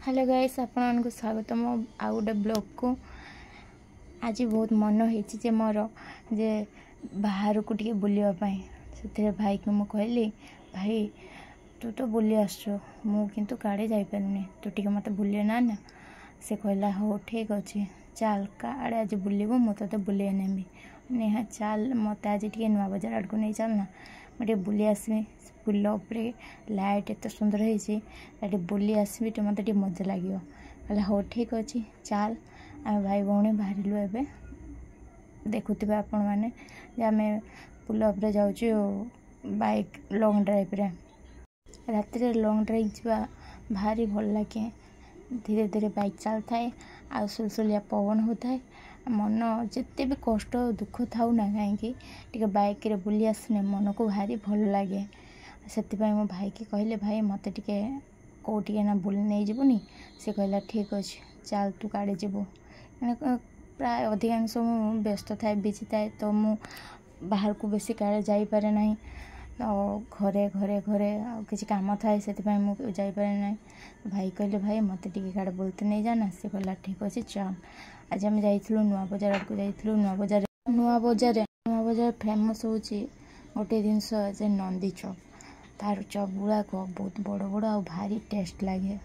Hello guys आपको स्वागत मो आउ गोटे ब्लॉग को। आज बहुत मन होती मोर जे बाहर को टे बुलावाई से भाई को मुझे कहली भाई तू तो बुली आसु मु किंतु काड़े जापारूनी तू टे मत बुले ना ना से कहला हो ठीक अच्छे चल काड़े आज बुलू मुझे तो बुले नेबी नेहा चल मत आज टे नुआ बजार आड़ को नहीं चलना मुझे बुली आसमी पुल उपरे लाइट एत सुंदर होती बुली आसबि तो मत मजा लगे कहला हो ठीक अच्छे चल आम भाई भौणी बाहर एवं देखुवे आपण मैंने आम पुल उपरे जाऊँ बाइक लॉन्ग ड्राइव रे रात लॉन्ग ड्राइव जा भारी भल लगे धीरे धीरे बाइक चल थाए आ सुलसुलिया पवन होता है मन जिते भी कष्ट दुख थाऊ ना कहीं बाइक रे बुली आसने मन को भारी भल लगे से मो भाई की कहले भाई मत टे कौटे ना बुले नहीं जीवनी से कहला ठीक अच्छे चल तू काड़े जीवु प्राय अधिकांश मु व्यस्त थाए बिजी थाए तो मु बाहर को बेसी काड़े जापे ना घरे घरे घरे किसी काम थाए से जापे ना भाई कहले भाई मत टे काड़े बोलते नहीं जाना से कहला ठीक अच्छे चल आज आम जाइलु नुआ बजार आड़ को जाइलु नुआ बजार फेमस हूँ गोटे जिनस जे नंदी चप तार चप गुड़ाक बहुत बड़ बड़ आ भारी टेस्ट लगे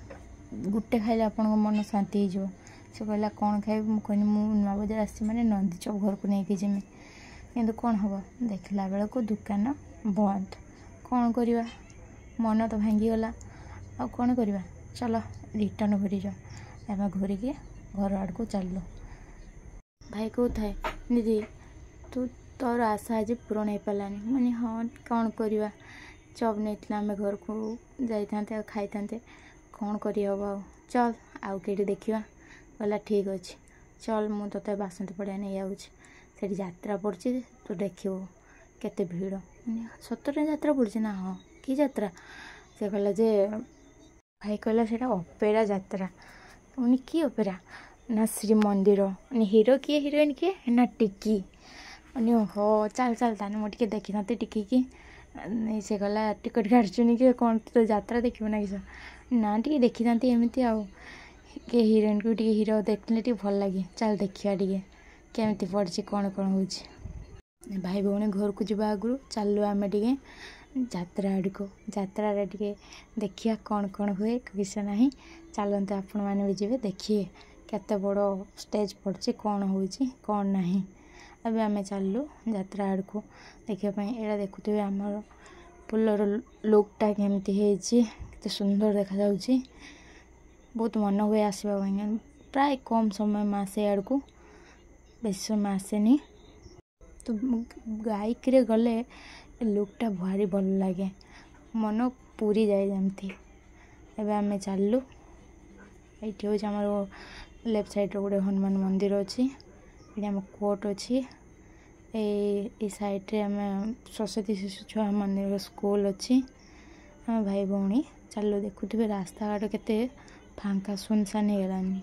गोटे खाइले आपण मन शांति हो से कहला कौन खाइब मुझे नुआ बजार आसी मैंने नंदी चप घर को लेकिन जिमी कि कौन हम देखला बेल को दुकान बंद कौन करवा मन तो भांगीगला आ कौन करवा चलो रिटर्न घरी जाओ आम घूरी के घर आड़ को चलु भाई कौ थाए दीदी तू तोर आशा आज पूरण हो पारानी मैंने हाँ कौन करवा चप नहीं आम घर को जाते खाई था कौन करहब आ चल आउ कहीं देखा कहला ठीक अच्छे चल मु तो बासंती पड़िया नहीं आऊँगी यात्रा पड़ी तू देखू केते भीड़ सतरे यात्रा पड़ी ना हाँ कि यात्रा से कहला जे भाई कहला से अपेरा यात्रा उन्हें कि अपेरा ना श्रीमंदिर हीरो किए हिरोइन किए ना टिकी हो चल चल ताने मुझे देखी था टिकी की नहीं से गला टिकट काटुनी कि कौन तो यात्रा देखो ना कि ना टे देखी था एमती आउ के हिरोइन को टे हीरो देखने भल लगे चल देखा टे केमती पड़ी कौन कौन हो भाई भौणी घर को जावा आगु चलु आम टे यात्रा आड़ को यात्रा टे देखिया कौन कौन हुए किसी ना चलते आपण मैंने भी जी देखिए केते बड़ स्टेज पड़ी कौन हो कौन ना अभी आम चलु यात्रा आड़ को देखापी यहाँ देखुए आमर पुलर लुकटा केमती सुंदर देखा जाउछि बहुत मन हुए आसवा प्राय कम समय में आसे आड़ को बेस समय आसेनी तो बाइक रे गले लुकटा भारी भल लगे मन पूरी जाए जमती एवं आम चलु ये हूँ आम लेफ्ट साइड गोटे हनुमान मंदिर अच्छी ये आम कोर्ट अच्छी ए साइड आम सरस्वती शिशु छुआ मंदिर स्कूल अच्छी आम भाई भौणी चलो देखुवे रास्ता घाट के फांका सुनसान हो गलानी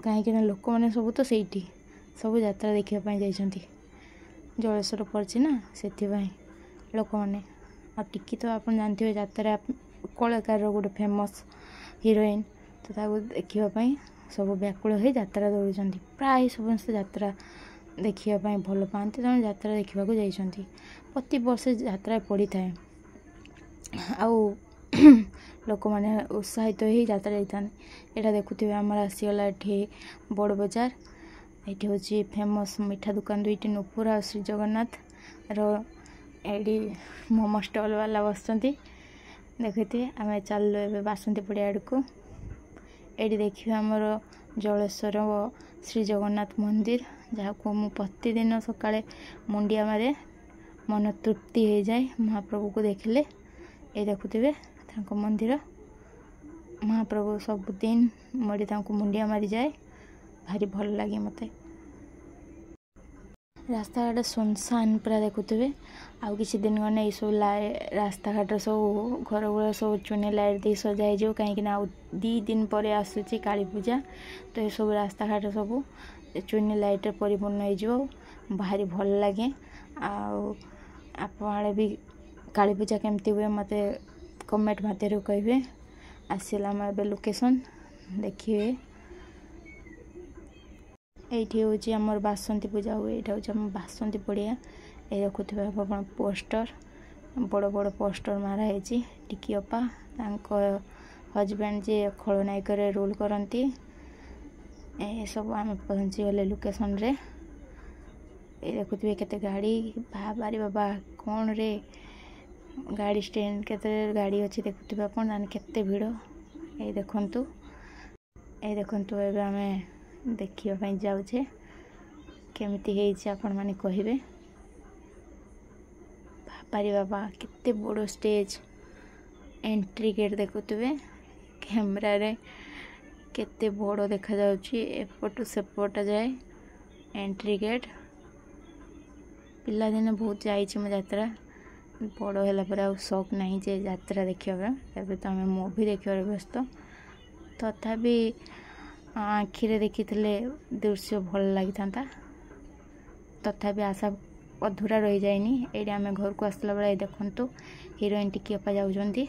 कहीं लोक मैंने सब तो सही सब यात्रा देखापी जाइंट जलेश्वर पड़ी ना से लोक मैंने आ टिकी तो आप जानते हैं यात्रा कलाकार गोटे फेमस हिरोइन तो देखापी सब व्याकुल हो यात्रा दौड़ प्राय समस्त यात्रा देखापी भल पाते तेणु यात्रा देखा जाइंट प्रति वर्ष यात्रा पड़ी थाए आउ लोक मैंने उत्साहित हो यात्रा जाता यहाँ देखुवे आमर आसीगला ये बड़ बजार ये हूँ फेमस मिठा दुकान दुईटी नुपुर आ श्री जगन्नाथ री मोमो स्टल वाला बस देखुए आम चलु ए बासंती पड़िया आड़ को ये देखिए आमर जलेश्वर श्री जगन्नाथ मंदिर जहाँ को मु प्रतिदिन सकाଳେ मुंडिया मारे मन तृप्ति हो जाए महाप्रभु को देखले ये देखुवे मंदिर महाप्रभु सबुदिन मुड़ी मुंडिया मारी जाए भारी भल लगे मते रास्ता घाट सुनसान पूरा देखुवे आउ किसी दिन गने सब रास्ता घाट सब घर गुड़ा सब चुनी लाइट दे सजाई जाओ कहीं आउ 2 दिन पर आसूची काली पूजा तो ये सब रास्ता घाट सब चुनी लाइट परिपूर्ण हो भारी भल लगे आप भी काली पूजा केमती हुए मत कमेंट मध्य कहे आसला लोकेशन देखिए এইটি হচ্ছে আমার বাসন্তী পূজা हुए এটা হচ্ছে আমার বাসন্তী পড়িয়া এই দেখুଥିବେ ଆପଣ পোস্टर বড় বড় পোস্टर মারা ହେଇଛି ଟିକି ଅପା ତାଙ୍କ ହଜବେଣ୍ଡ ଯେ ଖଳନାୟିକାରେ ରୋଲ୍ କରନ୍ତି ଏସବୁ ଆମେ ପହଞ୍ଚିଗଲେ ଲୋକେସନ୍ରେ ଏ ଦେଖୁଥିବେ କେତେ ଗାଡ଼ି ବାବାରେ ବାବା କ'ଣ ରେ ଗାଡ଼ି ଷ୍ଟାଣ୍ଡ କେତେ ଗାଡ଼ି ଅଛି ଦେଖୁଥିବେ ଆପଣ ତାହେଲେ କେତେ ଭିଡ଼ ଏଇ ଦେଖନ୍ତୁ ଏବେ ଆମେ ଦେଖିବା ପାଇଁ ଯାଉଛେ କେମିତି ହେଇଛି ଆପଣମାନେ କହିବେ ବାବାରେ ବାବା କେତେ ବଡ଼ ଷ୍ଟେଜ୍ एंट्री गेट देखुवे कैमरारे केते बड़ देखा जाउची एपटू सेपट जाए एंट्री गेट पिला दिन बहुत जाइए मो यात्रा बड़ है पर शौक नहीं जे यात्रा देखा एवं तो आम मूवी देखा व्यस्त तथापि आखिरे देखी दृश्य भल लगी था तथापि आशा अधूरा रही जाए ये आम घर को आसला बेले देखु हिरोइन टिकी अपा जाऊँगी